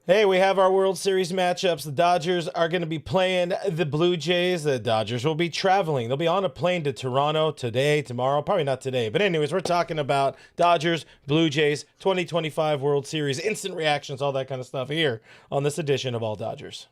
Hey, we have our World Series matchups. The Dodgers are going to be playing the Blue Jays. The Dodgers will be traveling. They'll be on a plane to Toronto today, tomorrow. Probably not today. But anyways, we're talking about Dodgers, Blue Jays, 2025 World Series, instant reactions, all that kind of stuff here on this edition of All Dodgers.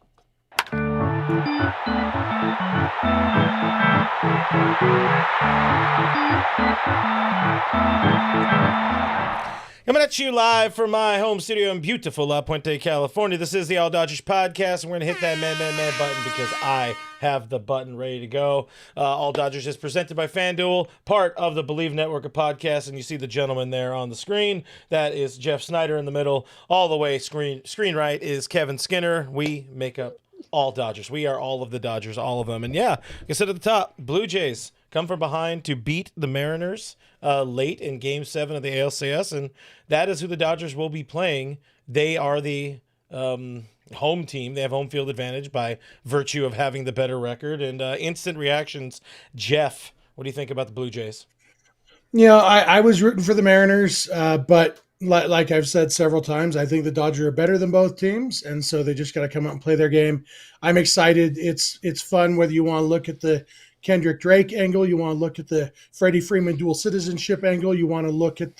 Coming at you live from my home studio in beautiful La Puente, California. This is the All Dodgers podcast, and we're going to hit that man button because I have the button ready to go. All Dodgers is presented by FanDuel, part of the Bleav Network of podcasts, and you see the gentleman there on the screen. That is Jeff Snyder in the middle. All the way screen right is Kevin Skinner. We make up all Dodgers. We are all of the Dodgers, all of them. And yeah, like I said at the top, Blue Jays come from behind to beat the Mariners late in Game 7 of the ALCS, and that is who the Dodgers will be playing. They are the home team. They have home field advantage by virtue of having the better record. And instant reactions, Jeff, what do you think about the Blue Jays? I was rooting for the Mariners, but like I've said several times, I think the Dodgers are better than both teams, and so they just got to come out and play their game. I'm excited. It's fun whether you want to look at the Kendrick Drake angle, you want to look at the Freddie Freeman dual citizenship angle, you want to look at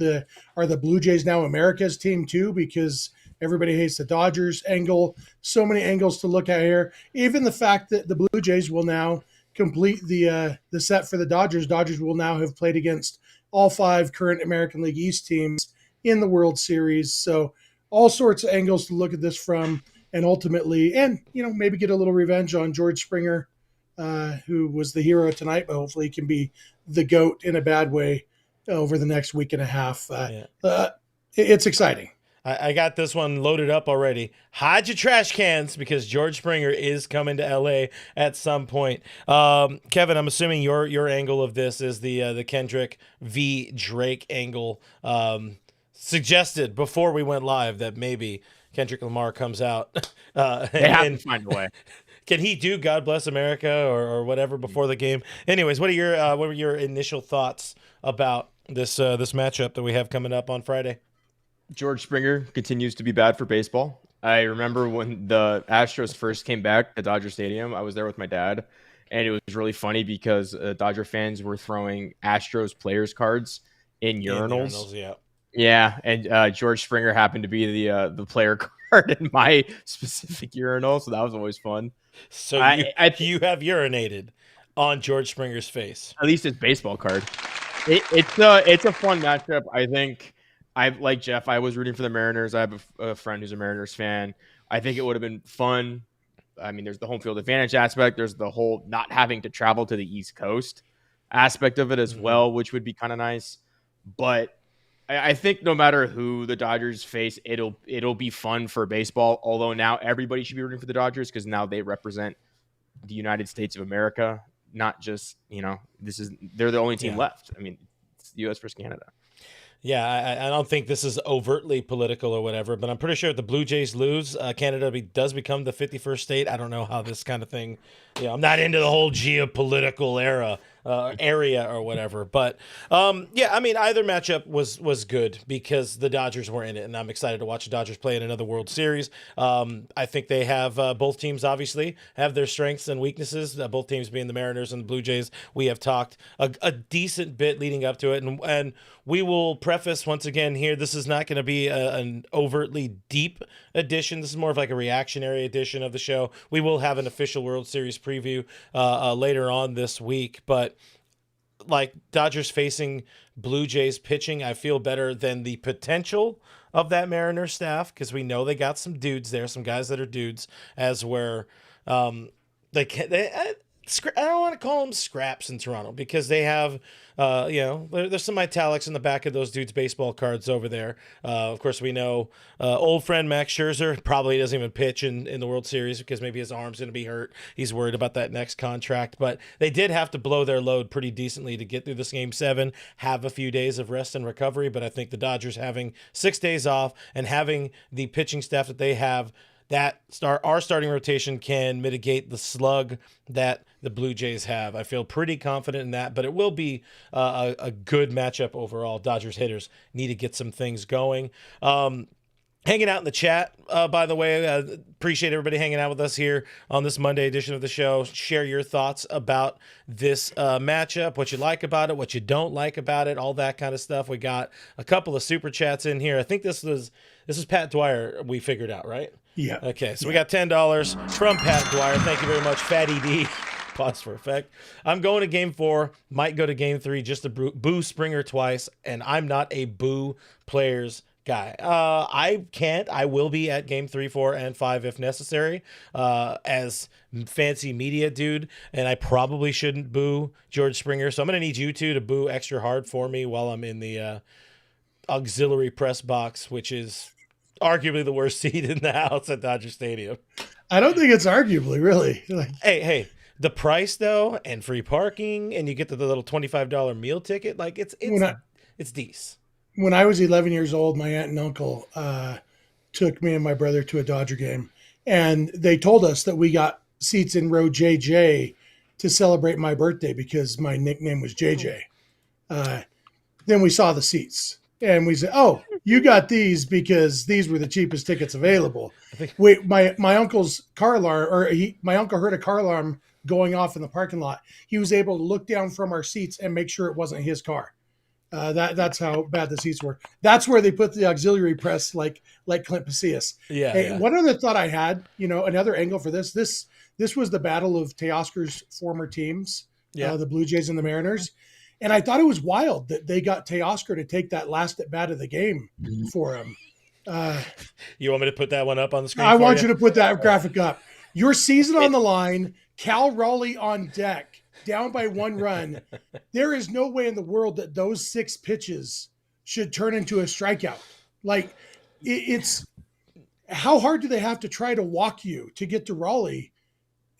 are the Blue Jays now America's team too, because everybody hates the Dodgers angle. So many angles to look at here. Even the fact that the Blue Jays will now complete the set for the Dodgers. Dodgers will now have played against all 5 current American League East teams in the World Series. So all sorts of angles to look at this from, and ultimately, maybe get a little revenge on George Springer, who was the hero tonight, but hopefully he can be the GOAT in a bad way over the next week and a half. It's exciting. I got this one loaded up already. Hide your trash cans because George Springer is coming to LA at some point. Kevin, I'm assuming your angle of this is the Kendrick v. Drake angle. Suggested before we went live that maybe Kendrick Lamar comes out. They have to find a way. Can he do "God Bless America" or whatever before the game? Anyways, what were your initial thoughts about this matchup that we have coming up on Friday? George Springer continues to be bad for baseball. I remember when the Astros first came back at Dodger Stadium, I was there with my dad, and it was really funny because Dodger fans were throwing Astros players cards in urinals. Yeah, and George Springer happened to be the player card in my specific urinal, so that was always fun. So you have urinated on George Springer's face. At least his baseball card. It's a fun matchup. I think like Jeff, I was rooting for the Mariners. I have a friend who's a Mariners fan. I think it would have been fun. I mean, there's the home field advantage aspect. There's the whole not having to travel to the East Coast aspect of it as well, which would be kind of nice. But I think no matter who the Dodgers face, it'll be fun for baseball. Although now everybody should be rooting for the Dodgers because now they represent the United States of America, not just they're the only team left. I mean, it's the U.S. versus Canada. Yeah, I don't think this is overtly political or whatever, but I'm pretty sure if the Blue Jays lose, Canada does become the 51st state. I don't know how this kind of thing. I'm not into the whole geopolitical area or whatever. But either matchup was good because the Dodgers were in it, and I'm excited to watch the Dodgers play in another World Series. I think they have both teams obviously have their strengths and weaknesses. Both teams being the Mariners and the Blue Jays. We have talked a decent bit leading up to it, and we will preface once again here, this is not going to be an overtly deep edition. This is more of like a reactionary edition of the show. We will have an official World Series preview later on this week, but like Dodgers facing Blue Jays pitching, I feel better than the potential of that Mariners staff because we know they got some dudes there, some guys that are dudes, as where I don't want to call them scraps in Toronto because they have, there's some italics in the back of those dudes' baseball cards over there. Of course, we know old friend Max Scherzer probably doesn't even pitch in the World Series because maybe his arm's going to be hurt. He's worried about that next contract. But they did have to blow their load pretty decently to get through this Game 7, have a few days of rest and recovery. But I think the Dodgers having 6 days off and having the pitching staff that they have, our starting rotation can mitigate the slug that the Blue Jays have. I feel pretty confident in that, but it will be a good matchup overall. Dodgers hitters need to get some things going. hanging out in the chat, by the way. Appreciate everybody hanging out with us here on this Monday edition of the show. Share your thoughts about this matchup, what you like about it, what you don't like about it, all that kind of stuff. We got a couple of super chats in here. I think this is Pat Dwyer we figured out, right? Yeah. Okay, so we got $10 from Pat Dwyer. Thank you very much, Fatty D. Pause for effect. I'm going to game 4, might go to game 3 just to boo Springer twice, and I'm not a boo players guy. I will be at game 3, 4, and 5 if necessary, as fancy media dude, and I probably shouldn't boo George Springer, so I'm going to need you two to boo extra hard for me while I'm in the auxiliary press box, which is arguably the worst seat in the house at Dodger Stadium. I don't think it's arguably, really. Hey, the price though, and free parking, and you get the little $25 meal ticket. Like it's decent. When I was 11 years old, my aunt and uncle took me and my brother to a Dodger game, and they told us that we got seats in row JJ to celebrate my birthday because my nickname was JJ. Then we saw the seats, and we said, "Oh, you got these because these were the cheapest tickets available." Wait, my uncle's car alarm, my uncle heard a car alarm going off in the parking lot. He was able to look down from our seats and make sure it wasn't his car. That's how bad the seats were. That's where they put the auxiliary press, like Clint Pasillas. Yeah, Hey, yeah. one other thought I had, another angle for this was the battle of Teoscar's former teams, the Blue Jays and the Mariners. And I thought it was wild that they got Teoscar to take that last at bat of the game for him. You want me to put that one up on the screen? I want you to put that graphic up. Your season on the line, Cal Raleigh on deck, down by 1 run. There is no way in the world that those 6 pitches should turn into a strikeout. Like, it's how hard do they have to try to walk you to get to Raleigh?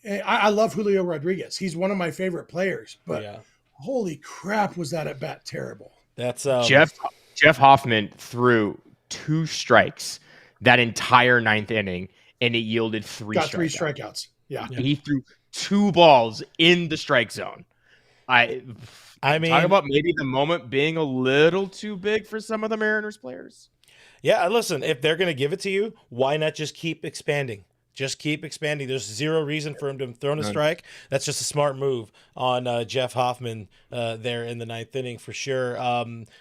I love Julio Rodriguez. He's one of my favorite players, but holy crap, was that at bat terrible. That's Jeff Hoffman threw 2 strikes that entire 9th inning, and it yielded 3 got strikeouts. 3 strikeouts. Yeah. He threw 2 balls in the strike zone. I mean, talk about maybe the moment being a little too big for some of the Mariners players. Yeah, listen, if they're going to give it to you, why not just keep expanding? Just keep expanding. There's zero reason for him to have thrown a strike. That's just a smart move on Jeff Hoffman there in the 9th inning for sure.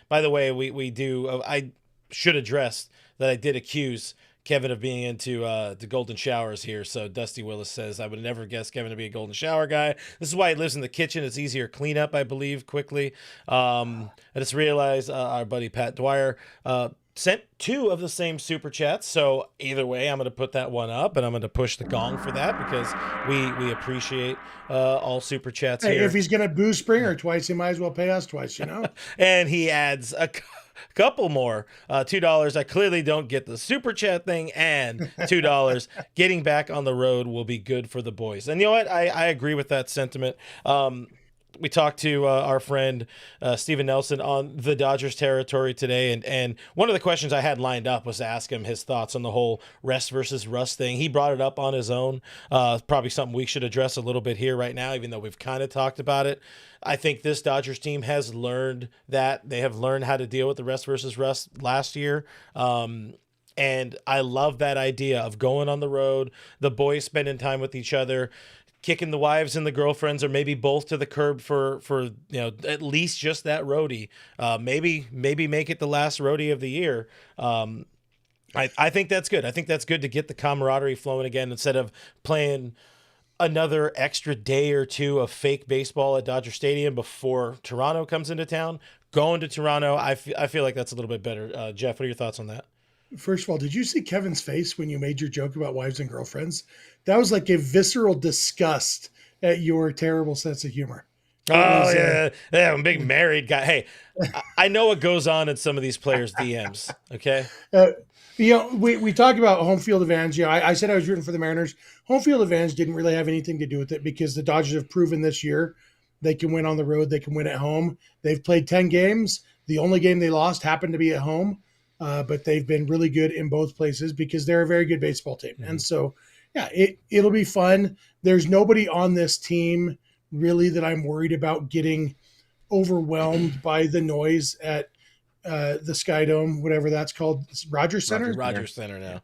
By the way, I should address that I did accuse Kevin of being into the golden showers here. So Dusty Willis says, I would never guess Kevin to be a golden shower guy. This is why he lives in the kitchen. It's easier cleanup, I believe, quickly. I just realized our buddy Pat Dwyer sent 2 of the same super chats. So either way, I'm going to put that one up, and I'm going to push the gong for that because we appreciate all super chats here. If he's going to boo Springer twice, he might as well pay us twice, And he adds a couple more, $2. I clearly don't get the super chat thing, and $2. Getting back on the road will be good for the boys. And you know what? I agree with that sentiment. We talked to our friend Steven Nelson on the Dodgers territory today, and one of the questions I had lined up was to ask him his thoughts on the whole rest versus rust thing. He brought it up on his own. Probably something we should address a little bit here right now, even though we've kind of talked about it. I think this Dodgers team has learned that. They have learned how to deal with the rest versus rust last year. And I love that idea of going on the road, the boys spending time with each other, kicking the wives and the girlfriends, or maybe both, to the curb for at least just that roadie. Maybe make it the last roadie of the year. I think that's good. I think that's good to get the camaraderie flowing again instead of playing another extra day or 2 of fake baseball at Dodger Stadium before Toronto comes into town. Going to Toronto, I feel like that's a little bit better. Jeff, what are your thoughts on that? First of all, did you see Kevin's face when you made your joke about wives and girlfriends? That was like a visceral disgust at your terrible sense of humor. Yeah, I'm a big married guy. Hey, I know what goes on in some of these players' DMs, okay? We talk about home field advantage. I said I was rooting for the Mariners. Home field advantage didn't really have anything to do with it because the Dodgers have proven this year they can win on the road, they can win at home. They've played 10 games. The only game they lost happened to be at home. But they've been really good in both places because they're a very good baseball team. Mm-hmm. And so, it'll be fun. There's nobody on this team really that I'm worried about getting overwhelmed by the noise at the Sky Dome, whatever that's called, Rogers Center. Rogers Center now.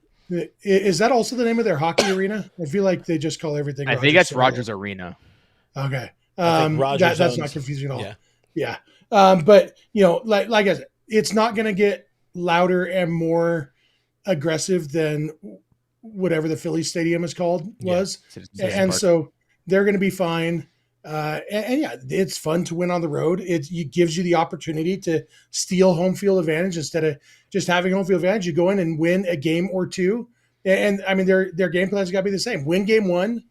Is that also the name of their hockey arena? I feel like they just call everything. I Rogers think that's Center. Rogers Arena. Okay, I think Rogers that's owns, not confusing at all. Yeah. Yeah, but like I said, it's not going to get louder and more aggressive than whatever the Philly Stadium is called was, and so they're going to be fine. And yeah, it's fun to win on the road. It gives you the opportunity to steal home field advantage instead of just having home field advantage. You go in and win a game or two, and I mean their game plans got to be the same: win game one,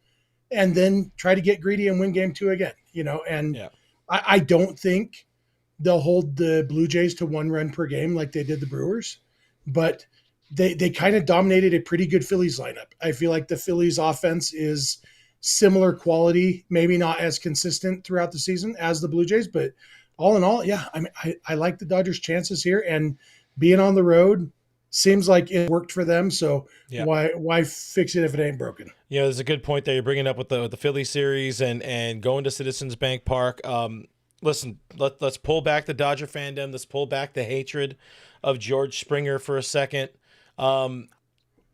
and then try to get greedy and win game two again. And Yeah. I don't think they'll hold the Blue Jays to 1 run per game like they did the Brewers, but they kind of dominated a pretty good Phillies lineup. I feel like the Phillies offense is similar quality, maybe not as consistent throughout the season as the Blue Jays, but all in all, yeah, I like the Dodgers' chances here, and being on the road seems like it worked for them. So Yeah. why fix it if it ain't broken? Yeah, there's a good point there you're bringing up with the Philly series and going to Citizens Bank Park. Listen, let's pull back the Dodger fandom. Let's pull back the hatred of George Springer for a second.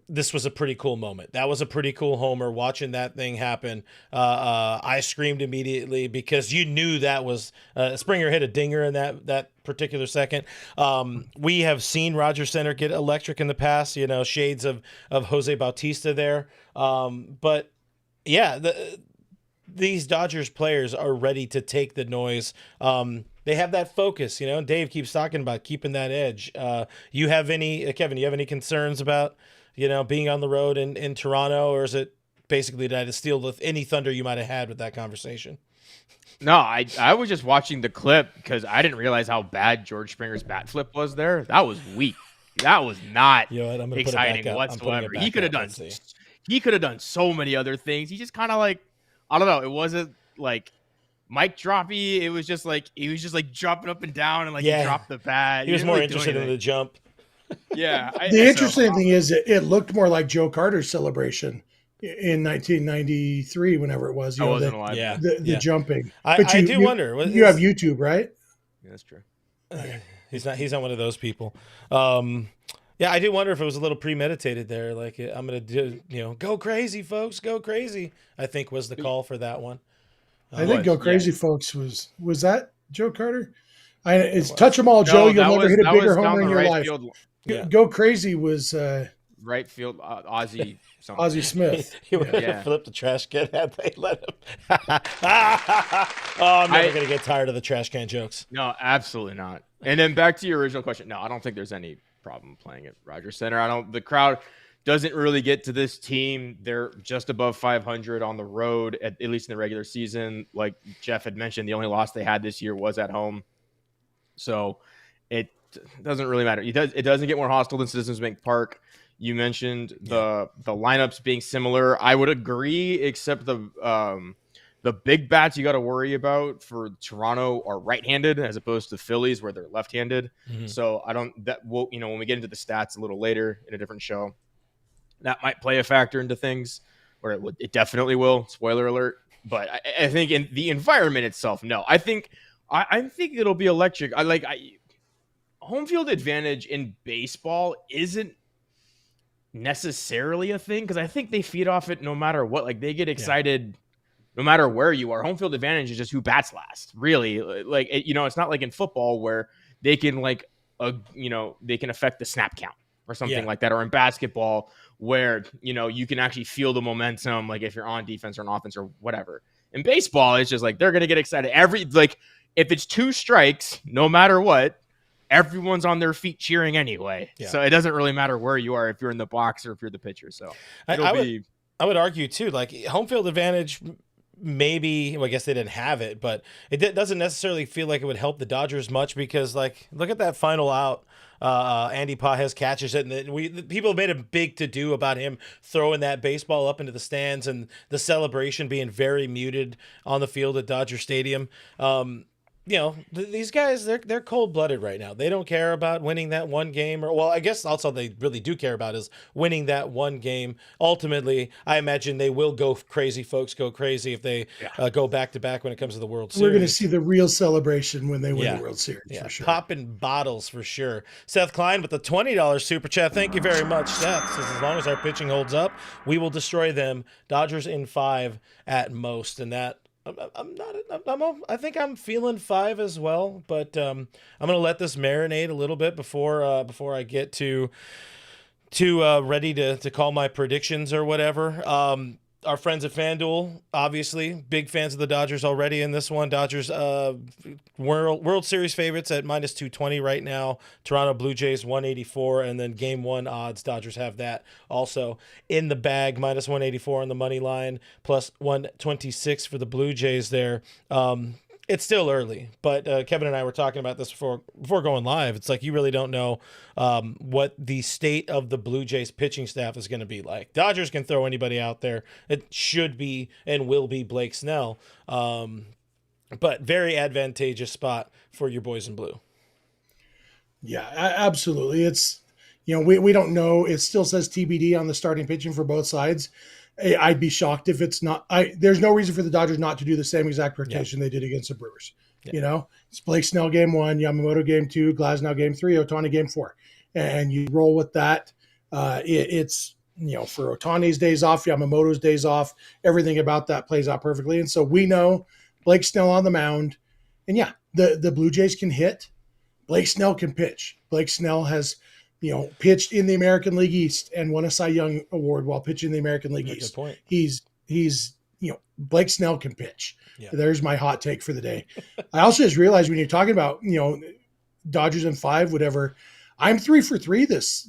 This was a pretty cool moment. That was a pretty cool homer. Watching that thing happen, I screamed immediately because you knew that was Springer hit a dinger in that particular second. We have seen Rogers Center get electric in the past. Shades of Jose Bautista there. But yeah, these Dodgers players are ready to take the noise. They have that focus. Dave keeps talking about keeping that edge. Kevin, you have any concerns about being on the road in Toronto, or is it basically to steal any thunder you might have had with that conversation? No, I was just watching the clip because I didn't realize how bad George Springer's bat flip was there. That was weak. That was not exciting whatsoever. He could have done so many other things. He just kind of I don't know. It wasn't like mic droppy. It was just he was just jumping up and down and he dropped the bat. He was more interested in the jump. Yeah. The interesting thing is it looked more like Joe Carter's celebration in 1993, whenever it was. I wasn't alive. The jumping. I do wonder. You have YouTube, right? Yeah, that's true. Okay. He's not one of those people. Yeah, I do wonder if it was a little premeditated there. I'm going to do, go crazy, folks, go crazy, I think was the call for that one. I think go crazy, folks, was that Joe Carter? It's touch 'em all, Joe. You'll never hit a bigger homer in your life. Field, Go crazy was right field Ozzie Ozzie Smith. He would have flipped the trash can had they let him. I'm never going to get tired of the trash can jokes. No, absolutely not. And then back to your original question. No, I don't think there's any problem playing at Rogers Center. The crowd doesn't really get to this team. They're just above 500 on the road, at least in the regular season. Like Jeff had mentioned, the only loss they had this year was at home. So it doesn't really matter. It doesn't get more hostile than Citizens Bank Park. You mentioned the lineups being similar. I would agree, except the big bats you got to worry about for Toronto are right-handed as opposed to Phillies where they're left-handed. Mm-hmm. So when we get into the stats a little later in a different show, that might play a factor into things, or it definitely will. Spoiler alert. But I think in the environment itself, no. I think it'll be electric. Home field advantage in baseball isn't necessarily a thing because I think they feed off it no matter what. They get excited no matter where you are. Home field advantage is just who bats last. Really, it's not like in football where they can they can affect the snap count or something like that, or in basketball where you can actually feel the momentum, if you're on defense or on offense or whatever. In baseball, it's just they're gonna get excited if it's 2 strikes, no matter what, everyone's on their feet cheering anyway. Yeah. So it doesn't really matter where you are, if you're in the box or if you're the pitcher. So I would argue too, home field advantage, maybe, I guess they didn't have it, but it doesn't necessarily feel like it would help the Dodgers much because look at that final out. Andy Pages catches it, and people made a big to-do about him throwing that baseball up into the stands and the celebration being very muted on the field at Dodger Stadium. these guys, they're cold-blooded right now. They don't care about winning that one game, or well, I guess also they really do care about is winning that one game. Ultimately, I imagine they will go crazy. Folks go crazy if they go back to back when it comes to the World Series. We're going to see the real celebration when they win Yeah. the World Series for sure. Popping bottles for sure. Seth Klein with the $20 super chat. Thank you very much, Seth. Says as long as our pitching holds up, we will destroy them. Dodgers in 5 at most, and that. I think I'm feeling 5 as well, but I'm gonna let this marinate a little bit before I get to ready to call my predictions or whatever. Our friends at FanDuel, obviously, big fans of the Dodgers already in this one. Dodgers World Series favorites at -220 right now. Toronto Blue Jays 184, and then Game 1 odds. Dodgers have that also in the bag, -184 on the money line, plus 126 for the Blue Jays there. It's still early, but Kevin and I were talking about this before going live. It's like you really don't know what the state of the Blue Jays pitching staff is going to be like. Dodgers can throw anybody out there. It should be and will be Blake Snell, but very advantageous spot for your boys in blue. Yeah, absolutely. It's we don't know. It still says TBD on the starting pitching for both sides. I'd be shocked if it's not. There's no reason for the Dodgers not to do the same exact rotation they did against the Brewers. Yeah. It's Blake Snell game 1, Yamamoto game 2, Glasnow game 3, Ohtani game 4, and you roll with that. It's for Ohtani's days off, Yamamoto's days off, everything about that plays out perfectly. And so we know Blake Snell on the mound, and the Blue Jays can hit. Blake Snell can pitch. Blake Snell has pitched in the American League East and won a Cy Young Award while pitching in the American League East. Good point. He's Blake Snell can pitch. Yeah. There's my hot take for the day. I also just realized when you're talking about Dodgers in 5, whatever, I'm 3 for 3 this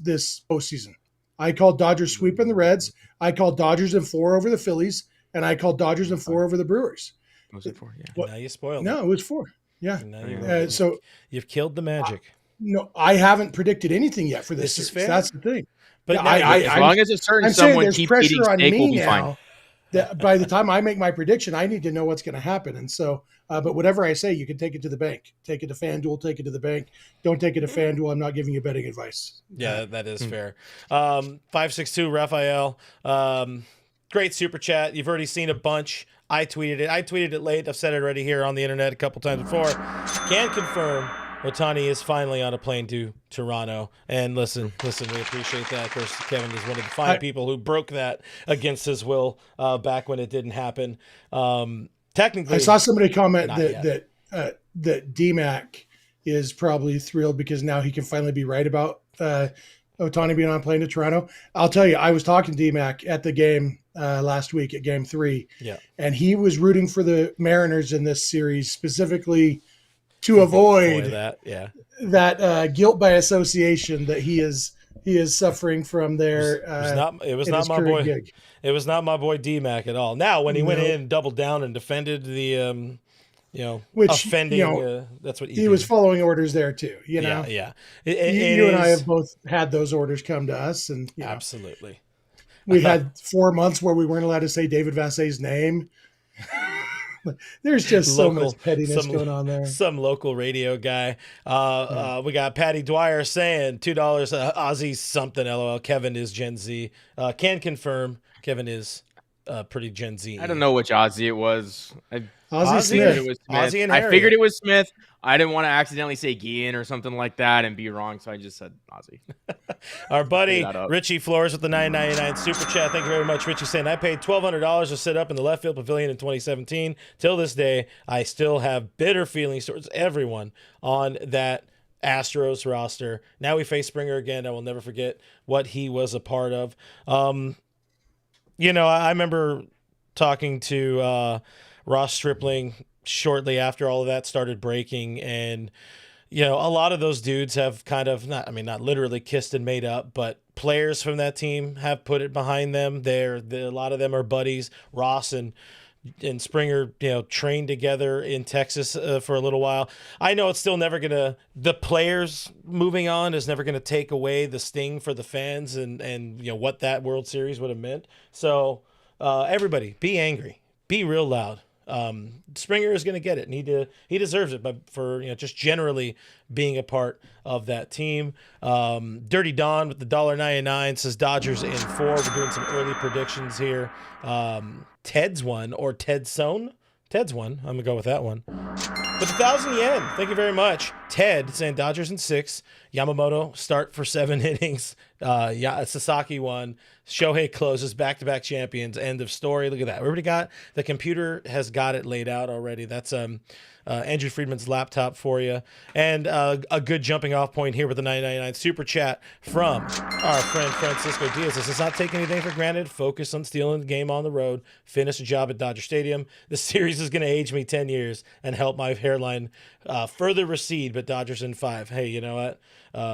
postseason. I called Dodgers sweeping the Reds. I called Dodgers in 4 over the Phillies, and I called Dodgers in 4 over the Brewers. Was it 4? Yeah. Now you spoiled. No, it was 4. Yeah. So you've killed the magic. No, I haven't predicted anything yet for this series. Is fair. That's the thing. But as long as a certain someone keeps eating steak, we'll be fine. That by the time I make my prediction, I need to know what's going to happen. And so, but whatever I say, you can take it to the bank. Take it to FanDuel, take it to the bank. Don't take it to FanDuel. I'm not giving you betting advice. Yeah, that is fair. 562 Raphael. Great super chat. You've already seen a bunch. I tweeted it late. I've said it already here on the internet a couple times before. Can confirm Ohtani is finally on a plane to Toronto. And listen, we appreciate that. Of course, Kevin is one of the fine people who broke that against his will back when it didn't happen. Technically, I saw somebody comment that DMAC is probably thrilled because now he can finally be right about Ohtani being on a plane to Toronto. I'll tell you, I was talking to DMAC at the game last week at Game 3, and he was rooting for the Mariners in this series specifically to avoid that guilt by association that he is suffering from their. It was not my boy. Gig. It was not my boy DMAC at all. Now, when he went in and doubled down and defended the, offending, that's what he was following orders there too. Yeah. You and I have both had those orders come to us, and absolutely. We had 4 months where we weren't allowed to say David Vassay's name. There's just so much pettiness going on there. Some local radio guy. We got Patty Dwyer saying $2 Ozzy something. LOL. Kevin is Gen Z. Can confirm Kevin is pretty Gen Z. I don't know which Ozzy it was. Ozzy Smith. It was Smith. Ozzy and I figured it was Smith. I didn't want to accidentally say Guillen or something like that and be wrong, so I just said Ozzy. Our buddy Richie Flores with the $9.99 super chat. Thank you very much, Richie, saying I paid $1,200 to sit up in the left field pavilion in 2017. Till this day, I still have bitter feelings towards everyone on that Astros roster. Now we face Springer again. I will never forget what he was a part of. I remember talking to Ross Stripling shortly after all of that started breaking, and a lot of those dudes have kind of not literally kissed and made up, but players from that team have put it behind them. A lot of them are buddies. Ross and Springer, trained together in Texas for a little while. I know it's still never the players moving on is never gonna take away the sting for the fans and what that World Series would have meant. So everybody be angry, be real loud. Springer is going to get it, and he deserves it, but for just generally being a part of that team. Dirty Don with the $1.99 says Dodgers in 4. We're doing some early predictions here. Ted's one or Ted Sohn. Ted's one. I'm gonna go with that one. With 1,000 yen, thank you very much. Ted saying Dodgers in 6. Yamamoto start for 7 innings. Sasaki won. Shohei closes, back-to-back champions. End of story. Look at that. Everybody got the computer has got it laid out already. That's Andrew Friedman's laptop for you, and a good jumping off point here with the 999 super chat from our friend Francisco Diaz. This does not take anything for granted. Focus on stealing the game on the road. Finish a job at Dodger Stadium. This series is going to age me 10 years and help my hairline further recede. But Dodgers in 5. Hey, you know what?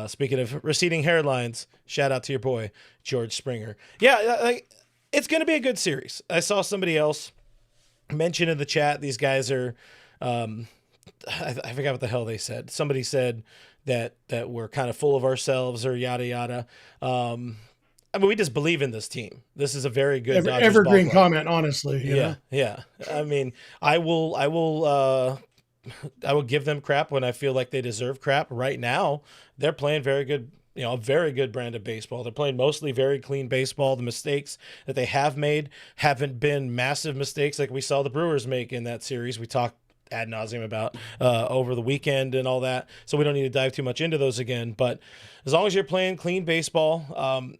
Speaking of receding hairlines, shout out to your boy George Springer. Yeah, it's going to be a good series. I saw somebody else mention in the chat these guys are. I forgot what the hell they said. Somebody said that we're kind of full of ourselves or yada yada. I mean, we just believe in this team. This is a very good Dodgers evergreen ballpark. comment, honestly. Yeah. I mean, I will give them crap when I feel like they deserve crap. Right now, they're playing very good. A very good brand of baseball. They're playing mostly very clean baseball. The mistakes that they have made haven't been massive mistakes like we saw the Brewers make in that series. We talked ad nauseum about over the weekend and all that. So we don't need to dive too much into those again. But as long as you're playing clean baseball,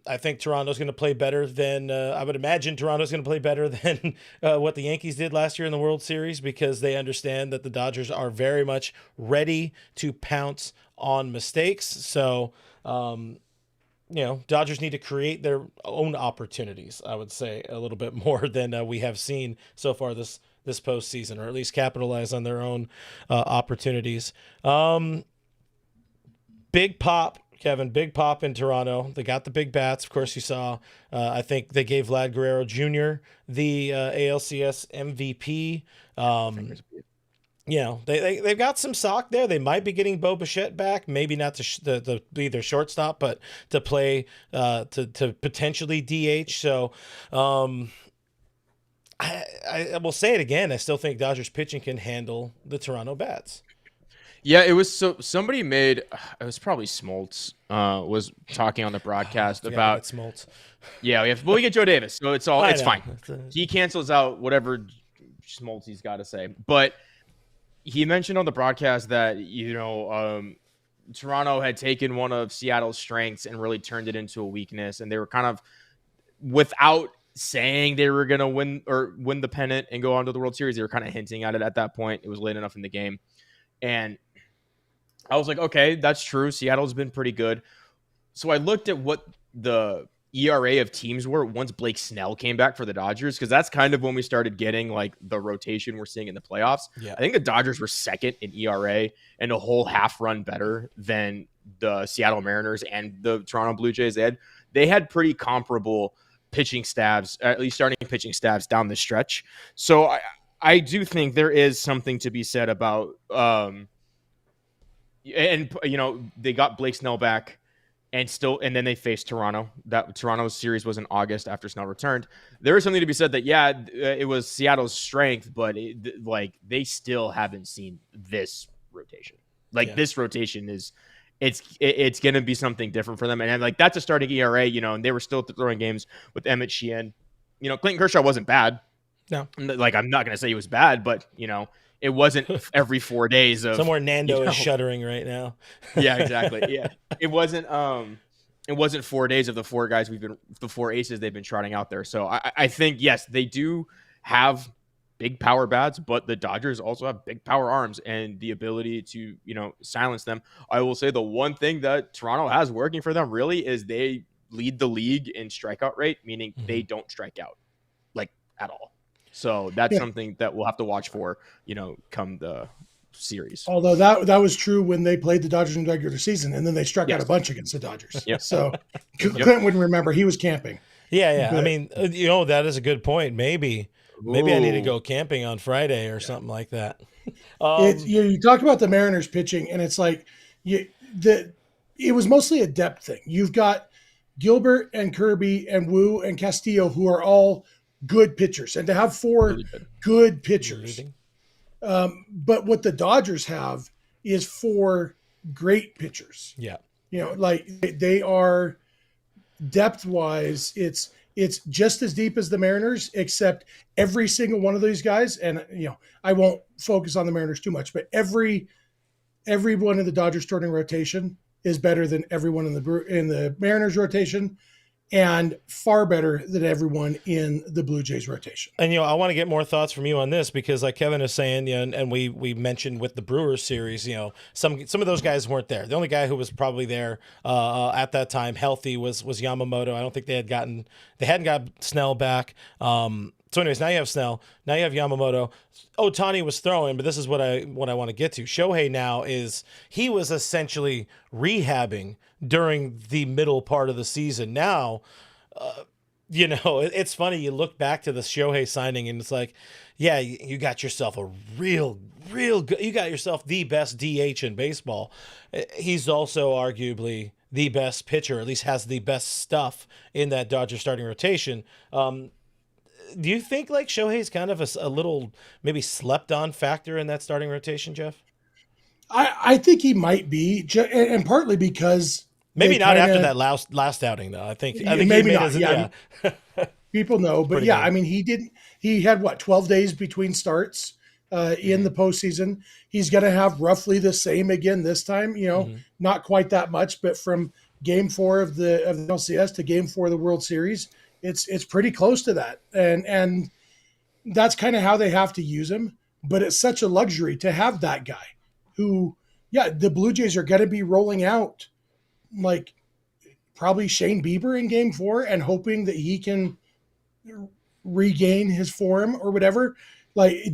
I think Toronto's going to play better than I would imagine Toronto's going to play better than what the Yankees did last year in the World Series, because they understand that the Dodgers are very much ready to pounce on mistakes. So, Dodgers need to create their own opportunities, I would say, a little bit more than we have seen so far this postseason, or at least capitalize on their own opportunities. Big pop, Kevin, big pop in Toronto. They got the big bats. Of course, you saw, I think they gave Vlad Guerrero Jr. the ALCS MVP. They've got some sock there. They might be getting Bo Bichette back, maybe not to be their shortstop, but to play to potentially DH. So I will say it again. I still think Dodgers pitching can handle the Toronto bats. Yeah, it was somebody made it was probably Smoltz was talking on the broadcast about Smoltz. Yeah, we get Joe Davis, so it's fine. He cancels out whatever Smoltz he's got to say, but he mentioned on the broadcast that Toronto had taken one of Seattle's strengths and really turned it into a weakness, and they were kind of, without saying they were going to win the pennant and go on to the World Series, they were kind of hinting at it at that point. It was late enough in the game, and I was like, okay, that's true. Seattle's been pretty good. So I looked at what the ERA of teams were once Blake Snell came back for the Dodgers, because that's kind of when we started getting like the rotation we're seeing in the playoffs. Yeah. I think the Dodgers were second in ERA and a whole half run better than the Seattle Mariners and the Toronto Blue Jays. They had pretty comparable pitching staffs, at least starting pitching staffs down the stretch. So I do think there is something to be said about they got Blake Snell back. And then they faced Toronto. That Toronto's series was in August after Snell returned. There is something to be said that, it was Seattle's strength, but they still haven't seen this rotation. This rotation it's going to be something different for them. And that's a starting ERA, and they were still throwing games with Emmett Sheehan. Clint Kershaw wasn't bad. No. I'm not going to say he was bad, but, it wasn't every 4 days of somewhere Nando is shuddering right now. Yeah, exactly. Yeah. It wasn't 4 days of the four aces they've been trotting out there. So I think, yes, they do have big power bats, but the Dodgers also have big power arms and the ability to, silence them. I will say the one thing that Toronto has working for them really is they lead the league in strikeout rate, meaning they don't strike out at all. So that's something that we'll have to watch for, come the series. Although that was true when they played the Dodgers in the regular season, and then they struck out a bunch against the Dodgers. Yep. So Clint wouldn't remember. He was camping. Yeah. But, I mean, that is a good point. Maybe I need to go camping on Friday or something like that. You talk about the Mariners pitching, and it's like it was mostly a depth thing. You've got Gilbert and Kirby and Wu and Castillo, who are all good pitchers and to have four Really good. good pitchers. Looting. But what the Dodgers have is four great pitchers. Yeah. Like they are depth wise, it's just as deep as the Mariners, except every single one of these guys, and I won't focus on the Mariners too much, but every one in the Dodgers starting rotation is better than everyone in the Mariners rotation, and far better than everyone in the Blue Jays rotation. And I want to get more thoughts from you on this because, like Kevin is saying, and we mentioned with the Brewers series, some of those guys weren't there. The only guy who was probably there at that time, healthy, was Yamamoto. I don't think they hadn't got Snell back. So, anyways, now you have Snell. Now you have Yamamoto. Ohtani was throwing, but this is what I want to get to. Shohei now he was essentially rehabbing during the middle part of the season. Now, it's funny. You look back to the Shohei signing, and it's like, yeah, you got yourself a real good. You got yourself the best DH in baseball. He's also arguably the best pitcher, or at least has the best stuff in that Dodger starting rotation. Do you think like Shohei's kind of a little maybe slept on factor in that starting rotation, Jeff? I think he might be, and partly because maybe not after that last outing though. I think maybe not. Yeah, people know, but yeah, good. I mean, he had what 12 days between starts in the postseason. He's going to have roughly the same again this time. Not quite that much, but from Game 4 of the LCS to Game 4 of the World Series. It's pretty close to that. And that's kind of how they have to use him. But it's such a luxury to have that guy who, the Blue Jays are going to be rolling out like probably Shane Bieber in Game 4 and hoping that he can regain his form or whatever. Like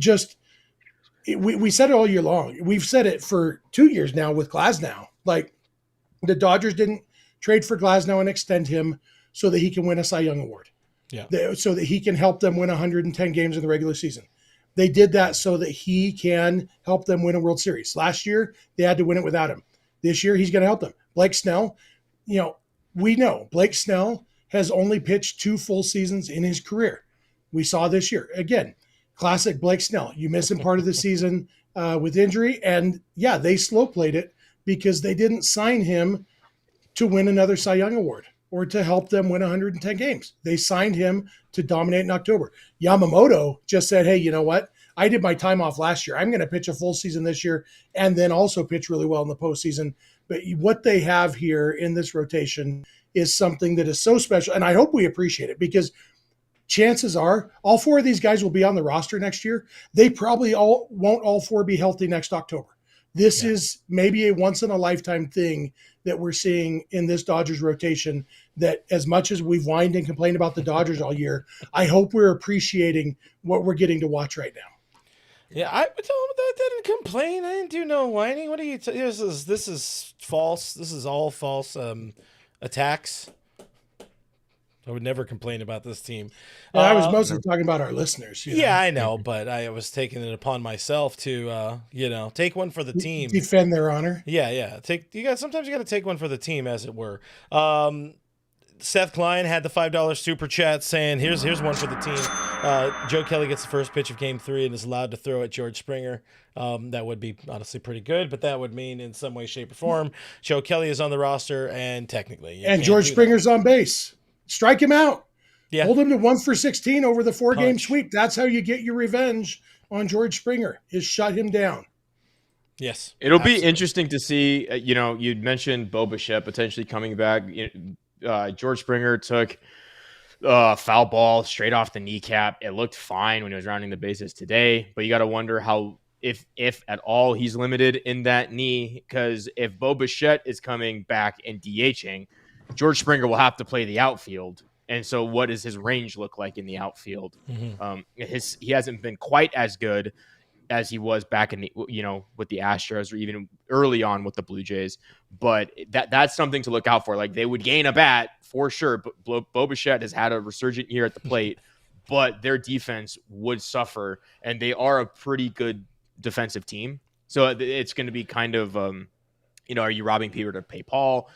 we said it all year long. We've said it for 2 years now with Glasnow. Like the Dodgers didn't trade for Glasnow and extend him so that he can win a Cy Young Award. Yeah. So that he can help them win 110 games in the regular season. They did that so that he can help them win a World Series. Last year, they had to win it without him. This year, he's going to help them. Blake Snell, we know Blake Snell has only pitched 2 full seasons in his career. We saw this year. Again, classic Blake Snell. You miss him part of the season with injury. And they slow played it because they didn't sign him to win another Cy Young Award or to help them win 110 games. They signed him to dominate in October. Yamamoto just said, hey, you know what? I did my time off last year. I'm going to pitch a full season this year and then also pitch really well in the postseason. But what they have here in this rotation is something that is so special. And I hope we appreciate it because chances are all 4 of these guys will be on the roster next year. They probably won't all 4 be healthy next October. This is maybe a once in a lifetime thing that we're seeing in this Dodgers rotation, that as much as we've whined and complained about the Dodgers all year, I hope we're appreciating what we're getting to watch right now. Yeah, I didn't complain. I didn't do no whining. What are you? This is false. This is all false attacks. I would never complain about this team. I was mostly talking about our listeners. Yeah, I know, but I was taking it upon myself to, take one for the team, defend their honor. Yeah. Sometimes you got to take one for the team, as it were. Seth Klein had the $5 super chat saying, "Here's one for the team." Joe Kelly gets the first pitch of Game 3 and is allowed to throw at George Springer. That would be honestly pretty good, but that would mean in some way, shape, or form, Joe Kelly is on the roster and technically, and George Springer's on base. Strike him out. Yeah. Hold him to 1 for 16 over the 4-game sweep. That's how you get your revenge on George Springer, is shut him down. Yes. It'll be interesting to see, you'd mentioned Bo Bichette potentially coming back. George Springer took a foul ball straight off the kneecap. It looked fine when he was rounding the bases today, but you got to wonder how, if at all, he's limited in that knee, because if Bo Bichette is coming back and DHing, George Springer will have to play the outfield. And so what does his range look like in the outfield? Mm-hmm. He hasn't been quite as good as he was back in the, with the Astros or even early on with the Blue Jays. But that's something to look out for. Like, they would gain a bat for sure. But Bo Bichette has had a resurgent year at the plate, but their defense would suffer. And they are a pretty good defensive team. So it's going to be kind of, are you robbing Peter to pay Paul?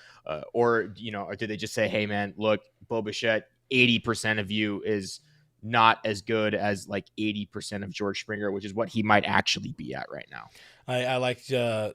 Or did they just say, hey, man, look, Bo Bichette, 80% of you is not as good as like 80% of George Springer, which is what he might actually be at right now. I liked the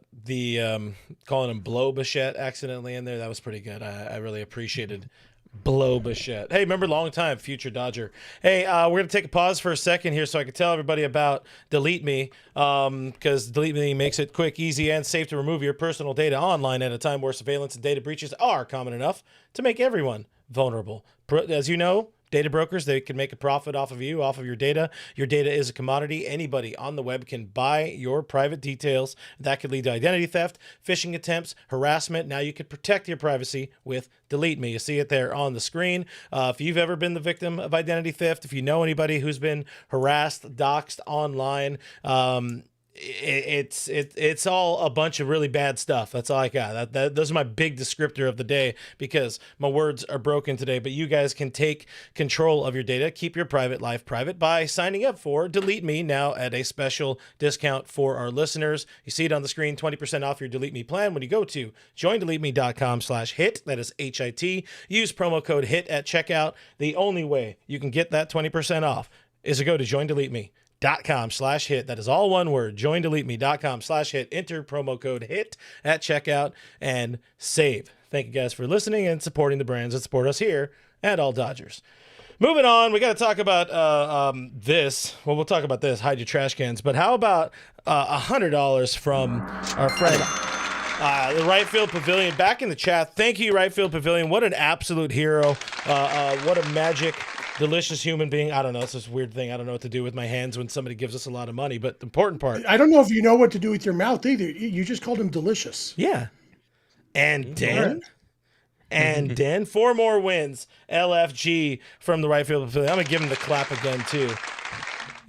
calling him Blow Bichette accidentally in there. That was pretty good. I really appreciated Blow Bichette. Hey, remember long time future Dodger. Hey, we're gonna take a pause for a second here so I can tell everybody about Delete Me, because Delete Me makes it quick, easy, and safe to remove your personal data online at a time where surveillance and data breaches are common enough to make everyone vulnerable. As you know, data brokers, they can make a profit off of you, off of your data. Your data is a commodity. Anybody on the web can buy your private details. That could lead to identity theft, phishing attempts, harassment. Now you can protect your privacy with Delete Me. You see it there on the screen. If you've ever been the victim of identity theft, if you know anybody who's been harassed, doxxed online, it's all a bunch of really bad stuff. That's all I got. Those are my big descriptor of the day, because my words are broken today. But you guys can take control of your data, keep your private life private by signing up for Delete Me now at a special discount for our listeners. You see it on the screen, 20% off your Delete Me plan when you go to joindeleteme.com/hit. That is HIT. Use promo code HIT at checkout. The only way you can get that 20% off is to go to joindeleteme.com/hit. That is all one word. Joindeleteme.com/hit. Enter promo code HIT at checkout and save. Thank you guys for listening and supporting the brands that support us here at All Dodgers. Moving on, we got to talk about this. Well, we'll talk about this. Hide your trash cans. But how about $100 from our friend, the Right Field Pavilion, back in the chat. Thank you, Right Field Pavilion. What an absolute hero. What a magic, delicious human being. I don't know. It's this weird thing. I don't know what to do with my hands when somebody gives us a lot of money. But the important part. I don't know if you know what to do with your mouth either. You just called him delicious. Yeah. And Dan. And Dan, 4 more wins. LFG from the Right Field Pavilion. I'm going to give him the clap again, too.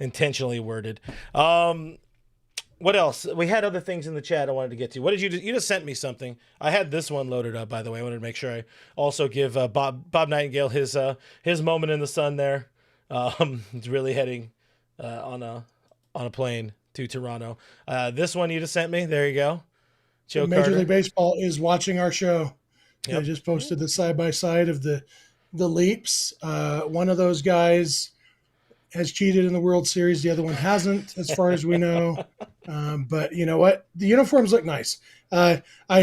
Intentionally worded. What else? We had other things in the chat I wanted to get to. What did you just sent me something. I had this one loaded up, by the way. I wanted to make sure I also give Bob Nightingale his moment in the sun there. He's really heading on a plane to Toronto. This one you just sent me. There you go. Joe Major Carter. League Baseball is watching our show. Yep. I just posted the side-by-side of the leaps. One of those guys has cheated in the World Series. The other one hasn't, as far as we know. But you know what? The uniforms look nice.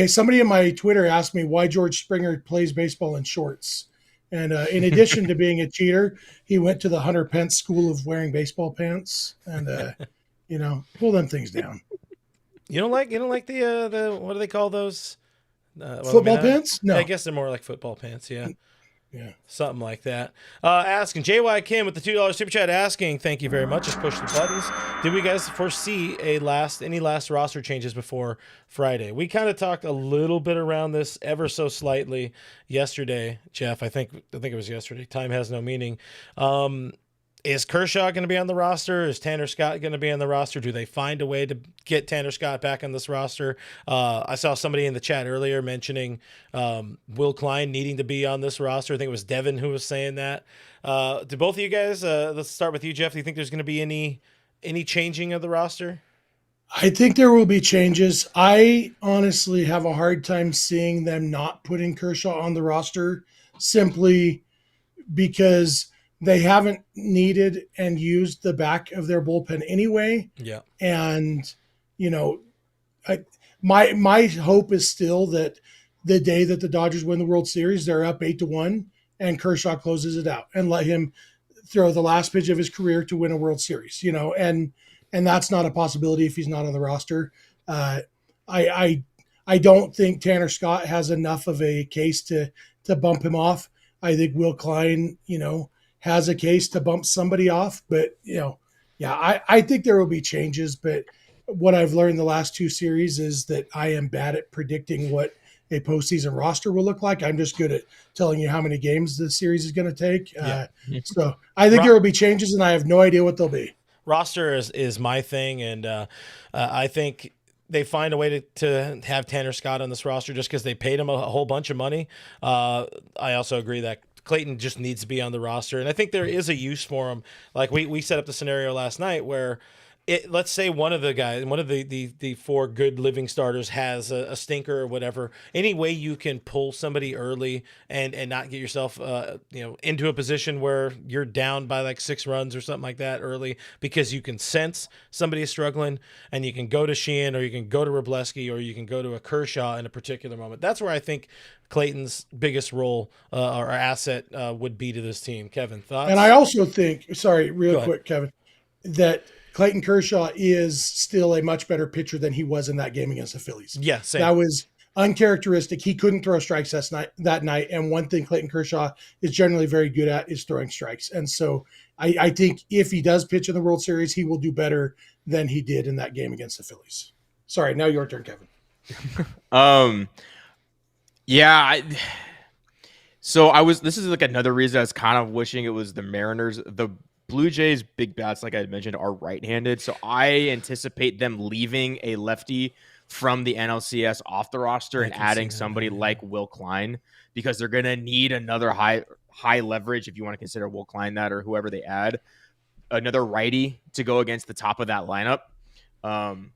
Somebody in my Twitter asked me why George Springer plays baseball in shorts. And in addition to being a cheater, he went to the Hunter Pence School of wearing baseball pants. And, pull them things down. You don't like the what do they call those? Football pants? No. I guess they're more like football pants, yeah. Yeah. Something like that. Asking, JY Kim with the $2 super chat asking, thank you very much. Just push the buttons. Did we guys foresee any last roster changes before Friday? We kind of talked a little bit around this ever so slightly yesterday, Jeff. I think it was yesterday. Time has no meaning. Is Kershaw going to be on the roster? Is Tanner Scott going to be on the roster? Do they find a way to get Tanner Scott back on this roster? I saw somebody in the chat earlier mentioning Will Klein needing to be on this roster. I think it was Devin who was saying that. Do both of you guys, let's start with you, Jeff. Do you think there's going to be any changing of the roster? I think there will be changes. I honestly have a hard time seeing them not putting Kershaw on the roster simply because they haven't needed and used the back of their bullpen anyway. Yeah. And, my hope is still that the day that the Dodgers win the World Series, they're up 8-1 and Kershaw closes it out and let him throw the last pitch of his career to win a World Series, and that's not a possibility if he's not on the roster. I don't think Tanner Scott has enough of a case to bump him off. I think Will Klein, has a case to bump somebody off, but I think there will be changes. But what I've learned the last 2 series is that I am bad at predicting what a postseason roster will look like. I'm just good at telling you how many games the series is going to take. So I think there will be changes, and I have no idea what they'll be. Roster is my thing, and I think they find a way to have Tanner Scott on this roster just because they paid him a whole bunch of money. I also agree that Clayton just needs to be on the roster, and I think there is a use for him. Like we set up the scenario last night where let's say one of the four good living starters has a stinker or whatever. Any way you can pull somebody early and not get yourself into a position where you're down by like 6 runs or something like that early, because you can sense somebody is struggling and you can go to Sheehan or you can go to Wroblewski or you can go to a Kershaw in a particular moment. That's where I think Clayton's biggest role or asset would be to this team. Kevin, thoughts? And I also think, real quick, Kevin, that Clayton Kershaw is still a much better pitcher than he was in that game against the Phillies. Yeah, same. That was uncharacteristic. He couldn't throw strikes that night. And one thing Clayton Kershaw is generally very good at is throwing strikes. And so I think if he does pitch in the World Series, he will do better than he did in that game against the Phillies. Sorry, now your turn, Kevin. This is like another reason I was kind of wishing it was the Mariners. The Blue Jays' big bats, like I mentioned, are right-handed. So I anticipate them leaving a lefty from the NLCS off the roster and adding somebody like Will Klein, because they're going to need another high leverage, if you want to consider Will Klein that, or whoever they add, another righty to go against the top of that lineup. And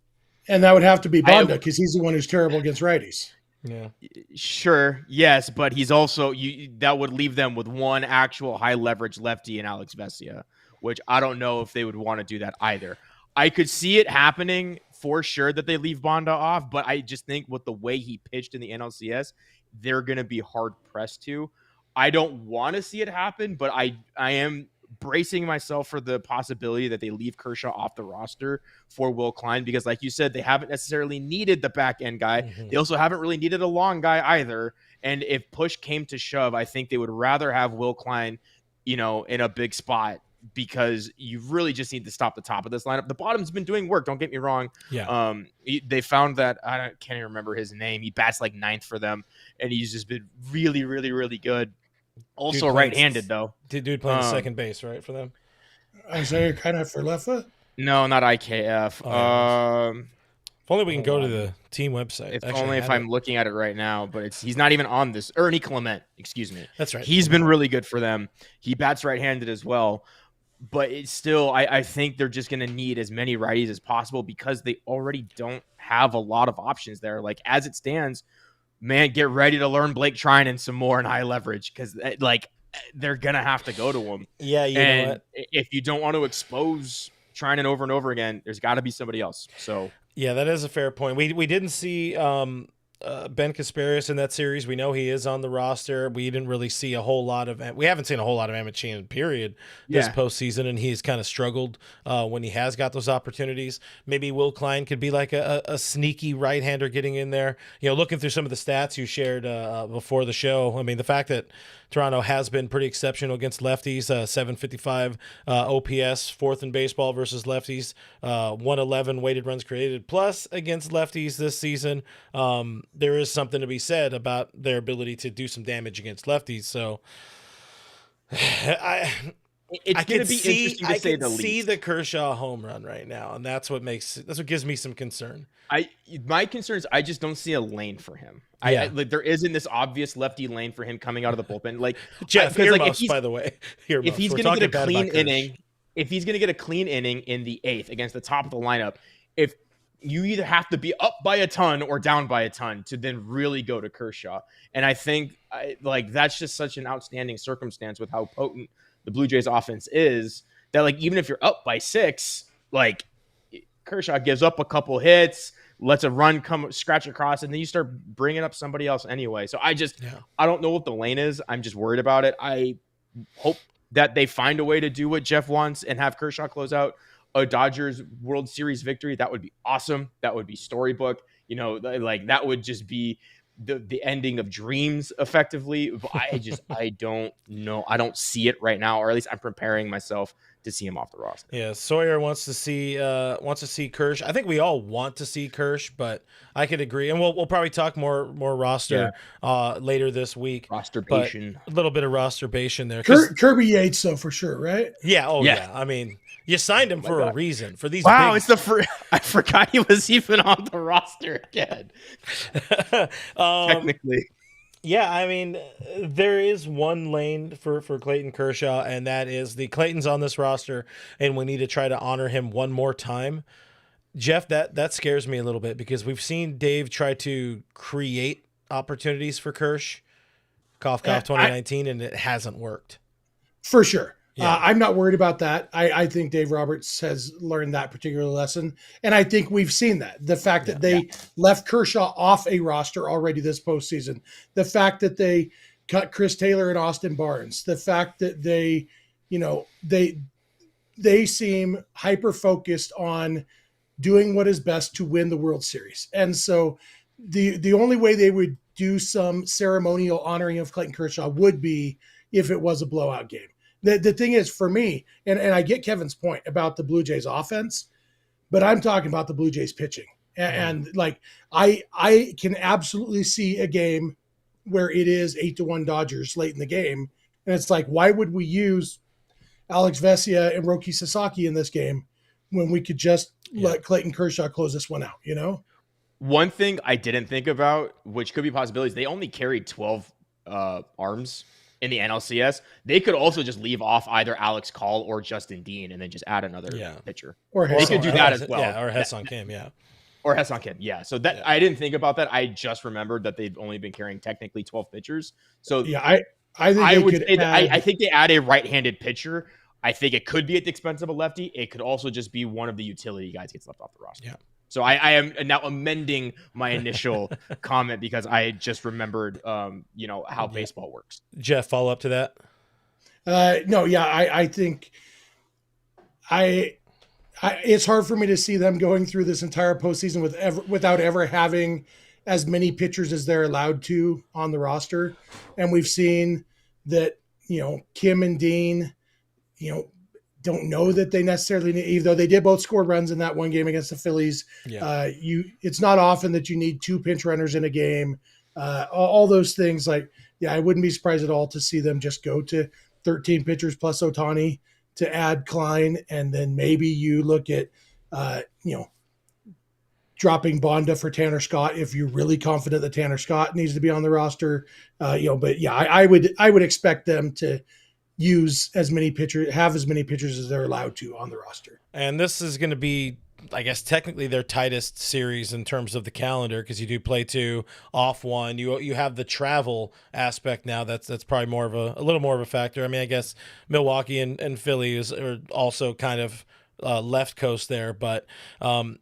that would have to be Bonda, because he's the one who's terrible against righties. Yeah, sure. Yes. But he's also, that would leave them with one actual high leverage lefty in Alex Vesia, which I don't know if they would want to do that either. I could see it happening for sure that they leave Bonda off, but I just think with the way he pitched in the NLCS, they're going to be hard pressed to. I don't want to see it happen, but I am bracing myself for the possibility that they leave Kershaw off the roster for Will Klein, because like you said, they haven't necessarily needed the back end guy. Mm-hmm. They also haven't really needed a long guy either. And if push came to shove, I think they would rather have Will Klein, in a big spot, because you really just need to stop the top of this lineup. The bottom's been doing work, don't get me wrong. Yeah. They found that, can't even remember his name. He bats like 9th for them, and he's just been really, really, really good. Also right-handed, though. Dude playing second base, right, for them? Isaiah kind of for left foot? No, not IKF. If only we can go to the team website. If only if I'm looking at it right now, but he's not even on this. Ernie Clement, excuse me. That's right. He's been really good for them. He bats right-handed as well. But it's still, I think they're just going to need as many righties as possible, because they already don't have a lot of options there. Like, as it stands, man, get ready to learn Blake Trinan some more in high leverage, because they're going to have to go to him. Yeah, know what? If you don't want to expose Trinan over and over again, there's got to be somebody else. So yeah, that is a fair point. We didn't see Ben Kasparias in that series. We know he is on the roster. We didn't really see we haven't seen a whole lot of Emmett Sheehan, period, this postseason, and he's kind of struggled when he has got those opportunities. Maybe Will Klein could be like a sneaky right-hander getting in there. Looking through some of the stats you shared before the show, I mean, the fact that Toronto has been pretty exceptional against lefties, 755 OPS, fourth in baseball versus lefties, 111 weighted runs created plus against lefties this season. There is something to be said about their ability to do some damage against lefties. So it's going to be interesting to say the least. I can see the Kershaw home run right now, and that's what gives me some concern. My concern is I just don't see a lane for him. Yeah. There isn't this obvious lefty lane for him coming out of the bullpen. Like, Jeff, earmuffs, by the way. If he's going to get a clean inning, in the 8th against the top of the lineup, if you either have to be up by a ton or down by a ton to then really go to Kershaw. And I think that's just such an outstanding circumstance with how potent the Blue Jays offense is, that even if you're up by 6, Kershaw gives up a couple hits, lets a run come scratch across, and then you start bringing up somebody else anyway. So I don't know what the lane is. I'm just worried about it. I hope that they find a way to do what Jeff wants and have Kershaw close out a Dodgers World Series victory. That would be awesome. That would be storybook. That would just be the ending of dreams effectively. But I don't know. I don't see it right now, or at least I'm preparing myself to see him off the roster. Yeah, Sawyer wants to see Kersh. I think we all want to see Kersh, but I could agree, and we'll probably talk more roster later this week. Rosterbation, a little bit of rosterbation there. Kirby Yates, though, for sure, right? Yeah. Oh yeah. I mean, you signed him for a reason. For these. Wow, it's I forgot he was even on the roster again. Technically. Yeah, I mean, there is one lane for Clayton Kershaw, and that is the Clayton's on this roster, and we need to try to honor him one more time. Jeff, that scares me a little bit because we've seen Dave try to create opportunities for Kersh, cough cough 2019, and it hasn't worked. For sure. Yeah. I'm not worried about that. I think Dave Roberts has learned that particular lesson. And I think we've seen that. The fact that they left Kershaw off a roster already this postseason, the fact that they cut Chris Taylor and Austin Barnes, the fact that they seem hyper focused on doing what is best to win the World Series. And so the only way they would do some ceremonial honoring of Clayton Kershaw would be if it was a blowout game. The thing is, for me, and I get Kevin's point about the Blue Jays offense, but I'm talking about the Blue Jays pitching. And like, I can absolutely see a game where it is 8-1 Dodgers late in the game. And it's like, why would we use Alex Vesia and Roki Sasaki in this game when we could just let Clayton Kershaw close this one out, you know? One thing I didn't think about, which could be possibilities, they only carried 12 arms in the NLCS. They could also just leave off either Alex Call or Justin Dean and then just add another pitcher. Or they could do that as well. Yeah, or Ha-Seong Kim, Or Ha-Seong Kim, So that I didn't think about that. I just remembered that they've only been carrying technically 12 pitchers. So I think they add a right-handed pitcher. I think it could be at the expense of a lefty. It could also just be one of the utility guys gets left off the roster. Yeah. So I am now amending my initial comment because I just remembered, how baseball works. Jeff, follow up to that? I think it's hard for me to see them going through this entire postseason without ever having as many pitchers as they're allowed to on the roster. And we've seen that, Kim and Dean, don't know that they necessarily need, even though they did both score runs in that one game against the Phillies. Yeah. It's not often that you need two pinch runners in a game. All those things, I wouldn't be surprised at all to see them just go to 13 pitchers plus Ohtani to add Klein. And then maybe you look at, dropping Bonda for Tanner Scott if you're really confident that Tanner Scott needs to be on the roster. I would expect them to have as many pitchers as they're allowed to on the roster. And this is going to be, I guess, technically their tightest series in terms of the calendar because you do play 2, off 1. You have the travel aspect now. That's probably a little more of a factor. I mean, I guess Milwaukee and Philly are also kind of left coast there, but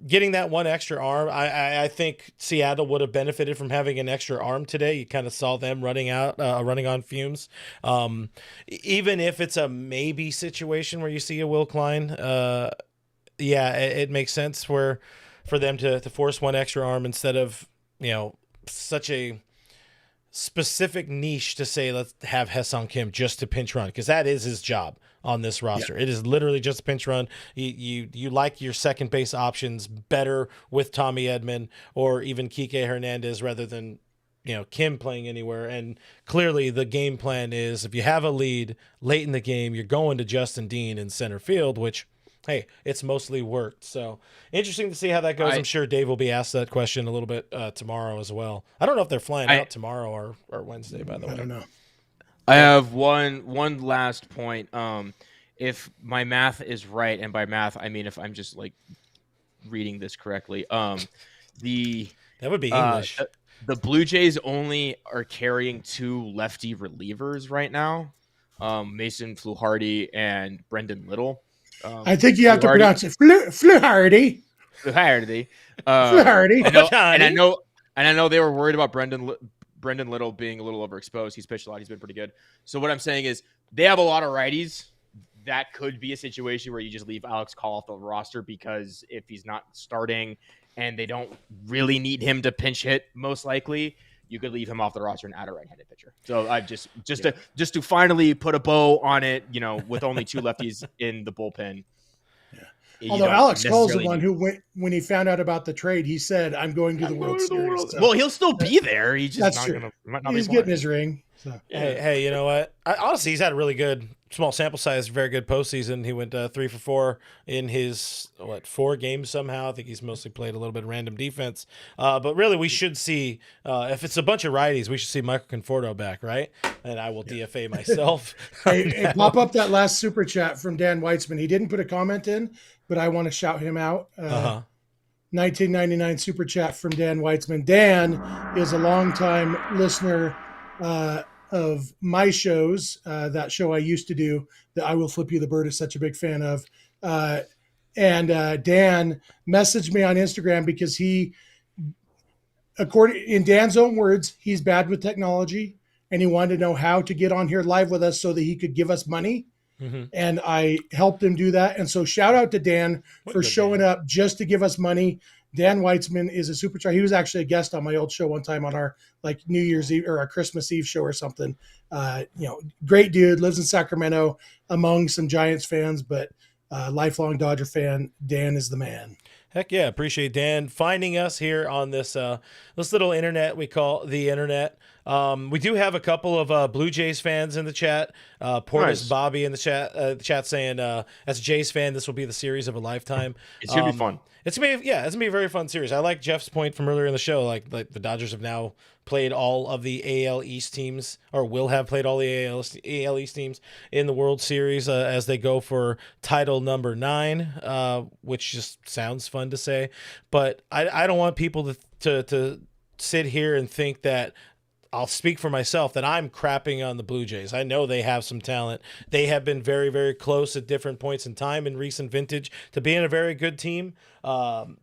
getting that one extra arm, I think Seattle would have benefited from having an extra arm today. You kind of saw them running on fumes. Even if it's a maybe situation where you see a Will Klein, it makes sense for them to force one extra arm instead of such a specific niche to say let's have Ha-Seong Kim just to pinch run because that is his job on this roster. It is literally just a pinch run. You like your second base options better with Tommy Edman or even Kike Hernandez rather than Kim playing anywhere. And clearly the game plan is if you have a lead late in the game, you're going to Justin Dean in center field, which hey, it's mostly worked. So interesting to see how that goes. I'm sure Dave will be asked that question a little bit tomorrow as well. I don't know if they're flying out tomorrow or Wednesday, by the way. I don't know. I have one last point. If my math is right, and by math I mean if I'm just reading this correctly, that would be English. The Blue Jays only are carrying 2 lefty relievers right now, Mason Fluharty and Brendan Little. I think you have to pronounce it Fluharty. Fluharty. Fluharty. And I know they were worried about Brendan Little being a little overexposed. He's pitched a lot. He's been pretty good. So what I'm saying is they have a lot of righties. That could be a situation where you just leave Alex Call off the roster because if he's not starting and they don't really need him to pinch hit, most likely you could leave him off the roster and add a right-handed pitcher. So I just to finally put a bow on it, with only 2 lefties in the bullpen. Although Alex Cole's the one who went when he found out about the trade, he said, "I'm going to the World Series." So. Well, he'll still be there. He's just that's true. He's getting his ring. So. Hey, you know what? Honestly, he's had a really good small sample size, very good postseason. He went 3 for 4 in his 4 games somehow. I think he's mostly played a little bit of random defense. But really, we should see if it's a bunch of righties, we should see Michael Conforto back, right? And I will DFA myself. Hey, pop up that last super chat from Dan Weitzman. He didn't put a comment in, but I want to shout him out. 1999 super chat from Dan Weitzman. Dan is a longtime listener of my shows. That show I used to do, that I Will Flip You the Bird, is such a big fan of. And Dan messaged me on Instagram because according in Dan's own words, he's bad with technology, and he wanted to know how to get on here live with us so that he could give us money. Mm-hmm. And I helped him do that. And so shout out to Dan for showing up just to give us money. Dan Weitzman is a superstar. He was actually a guest on my old show one time on our New Year's Eve or our Christmas Eve show or something. Great dude, lives in Sacramento among some Giants fans, but lifelong Dodger fan. Dan is the man. Heck yeah, appreciate Dan finding us here on this little internet we call the internet. We do have a couple of Blue Jays fans in the chat. Portis nice. Bobby in the chat saying, as a Jays fan, this will be the series of a lifetime. It's gonna be fun. It's gonna be a very fun series. I like Jeff's point from earlier in the show. Like the Dodgers have now played all of the AL East teams, or will have played all the AL East teams in the World Series as they go for title number 9, which just sounds fun to say. But I don't want people to sit here and think that, I'll speak for myself, that I'm crapping on the Blue Jays. I know they have some talent. They have been very, very close at different points in time in recent vintage to being a very good team.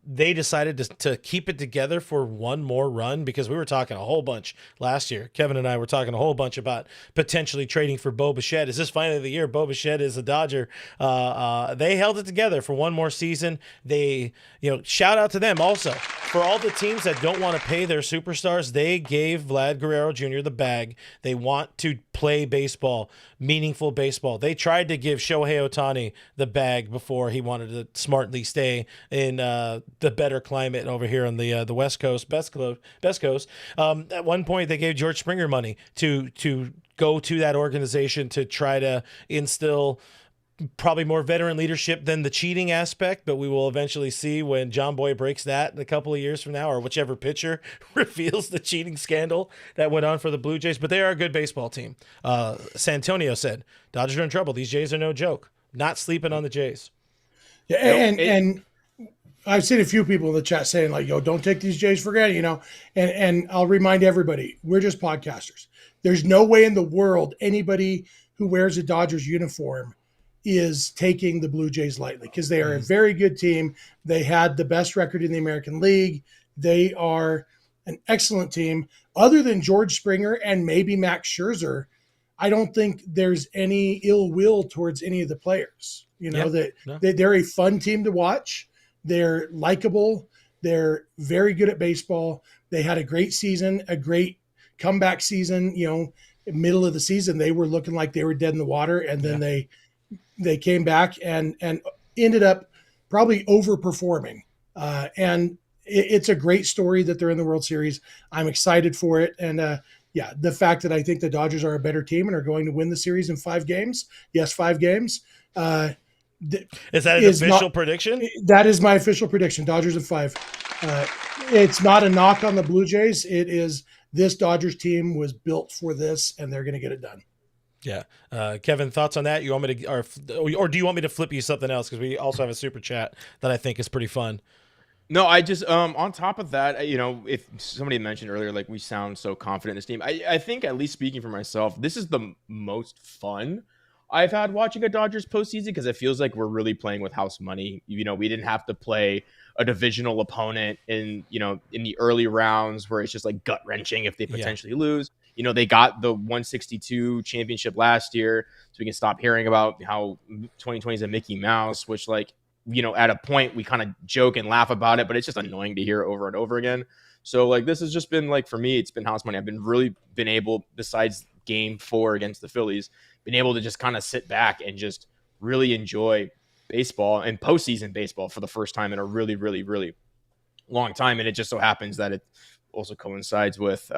They decided to keep it together for one more run, because we were talking a whole bunch last year. Kevin and I were talking a whole bunch about potentially trading for Bo Bichette. Is this finally the year Bo Bichette is a Dodger? They held it together for one more season. They, shout out to them also. For all the teams that don't want to pay their superstars, they gave Vlad Guerrero Jr. the bag. They want to play baseball, meaningful baseball. They tried to give Shohei Ohtani the bag before he wanted to smartly stay in the better climate over here on the West Coast, best coast. At one point, they gave George Springer money to go to that organization to try to instill probably more veteran leadership than the cheating aspect, but we will eventually see when John Boy breaks that in a couple of years from now, or whichever pitcher reveals the cheating scandal that went on for the Blue Jays. But they are a good baseball team. Santonio said, Dodgers are in trouble. These Jays are no joke. Not sleeping on the Jays. Yeah, and I've seen a few people in the chat saying, like, don't take these Jays for granted, and I'll remind everybody, we're just podcasters. There's no way in the world anybody who wears a Dodgers uniform is taking the Blue Jays lightly, because they are a very good team. They had the best record in the American League. They are an excellent team. Other than George Springer and maybe Max Scherzer, I don't think there's any ill will towards any of the players. They're a fun team to watch. They're likable. They're very good at baseball. They had a great season, a great comeback season. Middle of the season, they were looking like they were dead in the water, and then they came back and ended up probably overperforming. And it's a great story that they're in the World Series. I'm excited for it. And the fact that I think the Dodgers are a better team and are going to win the series in 5 games. Yes, 5 games. Is that an official prediction? That is my official prediction. Dodgers in 5. It's not a knock on the Blue Jays. It is, this Dodgers team was built for this, and they're going to get it done. Yeah. Kevin, thoughts on that? You want me to, or do you want me to flip you something else? Because we also have a super chat that I think is pretty fun. No, I just, on top of that, if somebody mentioned earlier, like, we sound so confident in this team, I think, at least speaking for myself, this is the most fun I've had watching a Dodgers postseason, because it feels like we're really playing with house money. We didn't have to play a divisional opponent in the early rounds where it's just like gut wrenching if they potentially lose. They got the 162 championship last year, so we can stop hearing about how 2020 is a Mickey Mouse, which, like, at a point we kind of joke and laugh about it, but it's just annoying to hear over and over again. So, like, this has just been, like, for me, it's been house money. I've been able, besides game 4 against the Phillies, been able to just kind of sit back and just really enjoy baseball and postseason baseball for the first time in a really, really, really long time. And it just so happens that it also coincides with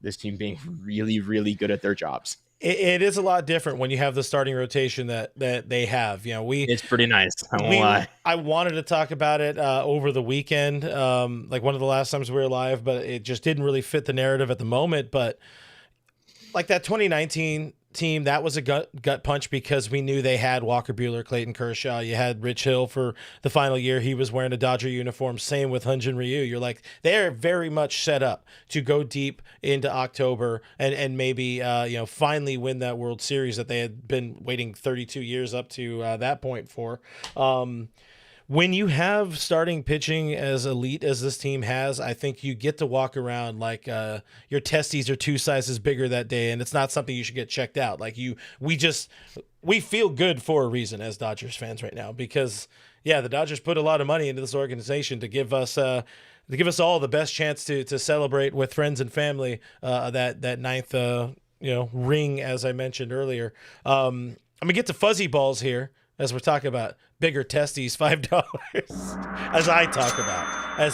this team being really, really good at their jobs. It is a lot different when you have the starting rotation that they have. It's pretty nice. I won't lie. I wanted to talk about it over the weekend, like one of the last times we were live, but it just didn't really fit the narrative at the moment. But like that 2019 team, that was a gut punch because we knew they had Walker Buehler, Clayton Kershaw. You had Rich Hill for the final year. He was wearing a Dodger uniform. Same with Hyun-Jin Ryu. You're like, they're very much set up to go deep into October and maybe finally win that World Series that they had been waiting 32 years up to that point for. When you have starting pitching as elite as this team has, I think you get to walk around like your testes are 2 sizes bigger that day, and it's not something you should get checked out. Like we feel good for a reason as Dodgers fans right now because the Dodgers put a lot of money into this organization to give us all the best chance to celebrate with friends and family that ninth ring, as I mentioned earlier. I'm gonna get to fuzzy balls here as we're talking about bigger testes, $5, as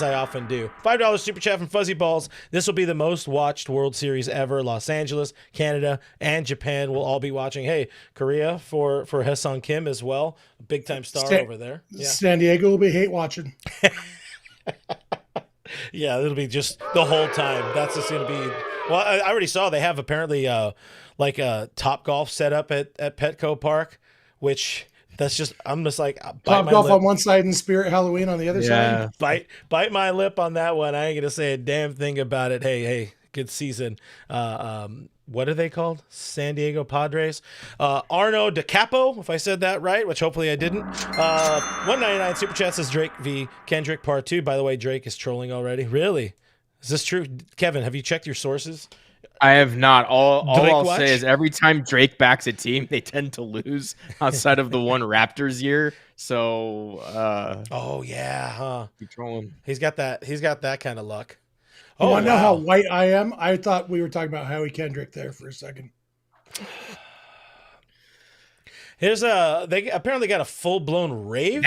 I often do. $5 super chat from Fuzzy Balls. This will be the most watched World Series ever. Los Angeles, Canada, and Japan will all be watching. Hey, Korea for Hae-Sung Kim as well. A big-time star over there. Yeah. San Diego will be hate watching. Yeah, it'll be just the whole time. That's just going to be... Well, I already saw they have apparently like a Top Golf set up at Petco Park, which... That's just, I'm just like, Top Golf on one side and Spirit Halloween on the other side. Bite my lip on that one. I ain't gonna say a damn thing about it. Hey, good season. What are they called? San Diego Padres. Arno DeCapo, if I said that right, which hopefully I didn't. 199 super chat says Drake v Kendrick Part 2. By the way, Drake is trolling already. Really? Is this true? Kevin, have you checked your sources? I have not. All I'll watch? say is every time Drake backs a team, they tend to lose outside of the one Raptors year. So, keep trolling. He's got that kind of luck. You want to know how white I am? I thought we were talking about Howie Kendrick there for a second. They apparently got a full-blown rave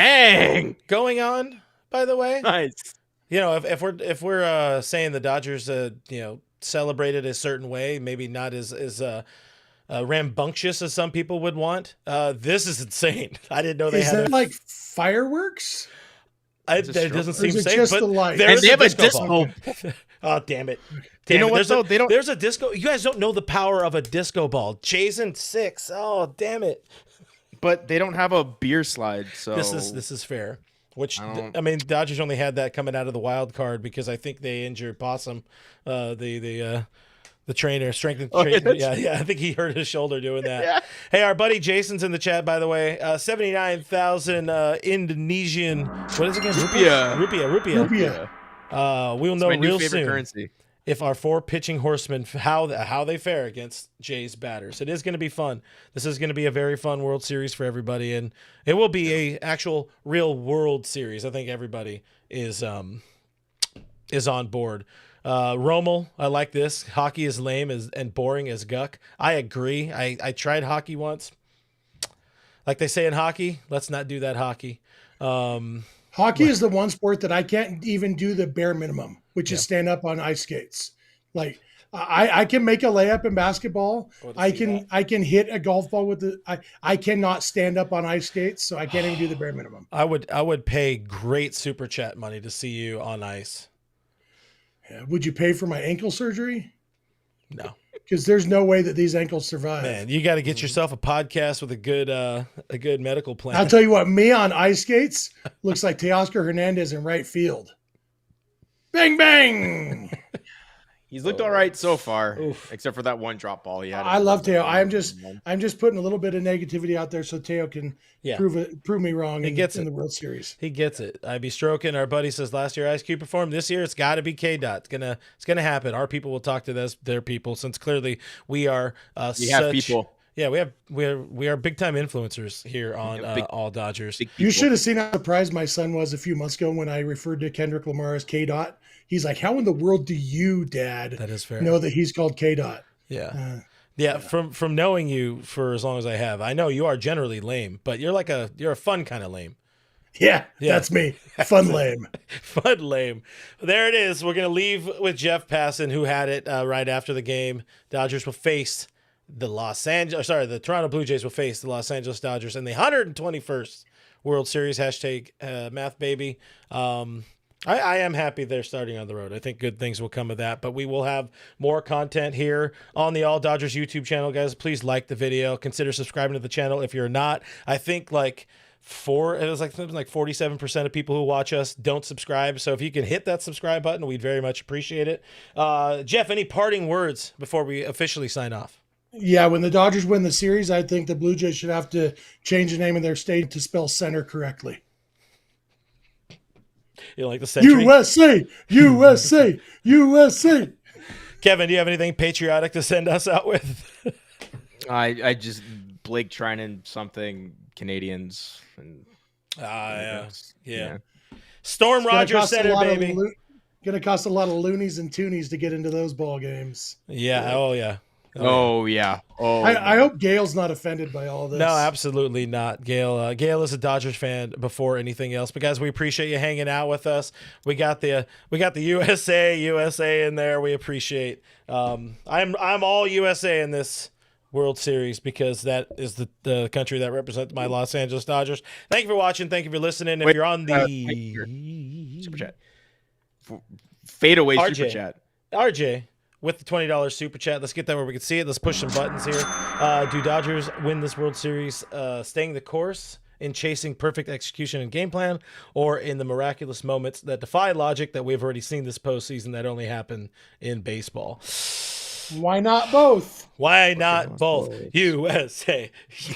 going on, by the way. Nice. If we're saying the Dodgers celebrated a certain way, maybe not as rambunctious as some people would want. This is insane. I didn't know they had that like fireworks. It doesn't seem safe, just but the light? And they have a disco. Oh, damn it! You know what? There's a disco. You guys don't know the power of a disco ball. Jason 6. Oh, damn it! But they don't have a beer slide, so this is fair. Which I mean, Dodgers only had that coming out of the wild card because I think they injured Possum, the trainer, strength and training. I think he hurt his shoulder doing that. Yeah. Hey, our buddy Jason's in the chat, by the way. 79,000 Indonesian. What is it again? Rupiah. We'll know real soon. Currency. If our 4 pitching horsemen, how they fare against Jay's batters. It is going to be fun. This is going to be a very fun World Series for everybody, and it will be a actual real World Series. I think everybody is on board. Rommel, I like this. Hockey is lame and boring as guck. I agree. I tried hockey once. Like they say in hockey, let's not do that hockey. Hockey is the one sport that I can't even do the bare minimum, which is stand up on ice skates. Like I can make a layup in basketball. I can hit a golf ball with I cannot stand up on ice skates, so I can't even do the bare minimum. I would pay great super chat money to see you on ice. Yeah. Would you pay for my ankle surgery? No. Because there's no way that these ankles survive. Man, you got to get yourself a podcast with a good medical plan. I'll tell you what, me on ice skates looks like Teoscar Hernandez in right field. Bang, bang. He's looked all right so far, except for that one drop ball he had. I love Teo. I'm just putting a little bit of negativity out there so Teo can prove me wrong in the World Series. He gets it. I'd be stroking. Our buddy says last year Ice Cube performed. This year it's got to be K-Dot. It's gonna happen. Our people will talk to their people, since clearly we are have people. Yeah, we are big time influencers here on All Dodgers. You should have seen how surprised my son was a few months ago when I referred to Kendrick Lamar as K-Dot. He's like, "How in the world do you, Dad, that is fair. know that he's called K-Dot?" Yeah. From knowing you for as long as I have, I know you are generally lame, but you're a fun kind of lame. Yeah, that's me. Fun lame. Fun lame. There it is. We're gonna leave with Jeff Passan, who had it right after the game. Dodgers will face the Toronto Blue Jays will face the Los Angeles Dodgers in the 121st World Series. #math baby. I am happy they're starting on the road. I think good things will come of that, but we will have more content here on the All Dodgers YouTube channel, guys. Please like the video. Consider subscribing to the channel if you're not. I think it was like something like 47% of people who watch us don't subscribe. So if you can hit that subscribe button, we'd very much appreciate it. Jeff, any parting words before we officially sign off? Yeah, when the Dodgers win the series, I think the Blue Jays should have to change the name of their state to spell center correctly. You like the century? USA, USA, USA. Kevin, do you have anything patriotic to send us out with? I just Blake Trinan something Canadians and yeah. Storm Rogers Center, baby. Gonna cost a lot of loonies and toonies to get into those ball games. Yeah. Oh yeah. I hope Gail's not offended by all this. No, absolutely not. Gail is a Dodgers fan before anything else. But guys, we appreciate you hanging out with us. We got the USA in there. We appreciate. I'm all USA in this World Series because that is the country that represents my Los Angeles Dodgers. Thank you for watching. Thank you for listening. If you're on the super chat, fadeaway RJ, super chat, RJ. With the $20 super chat, let's get that where we can see it. Let's push some buttons here. Do Dodgers win this World Series staying the course in chasing perfect execution and game plan, or in the miraculous moments that defy logic that we've already seen this postseason that only happen in baseball? Why not both? Why not both? USA,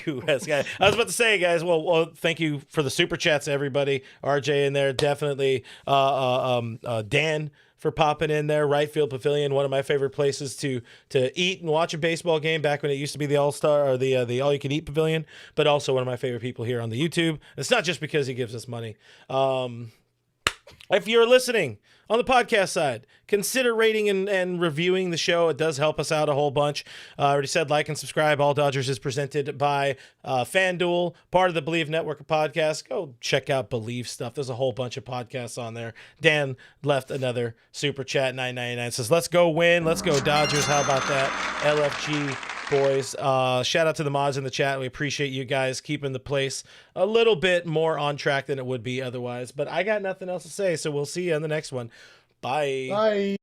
guys. I was about to say, guys. Well, thank you for the super chats, everybody. RJ in there, definitely. Dan for popping in there. Right Field Pavilion, one of my favorite places to eat and watch a baseball game back when it used to be the All-Star or the All You Can Eat Pavilion, but also one of my favorite people here on the YouTube. It's not just because he gives us money. If you're listening on the podcast side, consider rating and reviewing the show. It does help us out a whole bunch. I already said like and subscribe. All Dodgers is presented by FanDuel, part of the Bleav Network of podcasts. Go check out Bleav stuff. There's a whole bunch of podcasts on there. Dan left another super chat, $9.99. Says, let's go win. Let's go Dodgers. How about that? LFG boys. Shout out to the mods in the chat. We appreciate you guys keeping the place a little bit more on track than it would be otherwise. But I got nothing else to say, so we'll see you on the next one. Bye. Bye.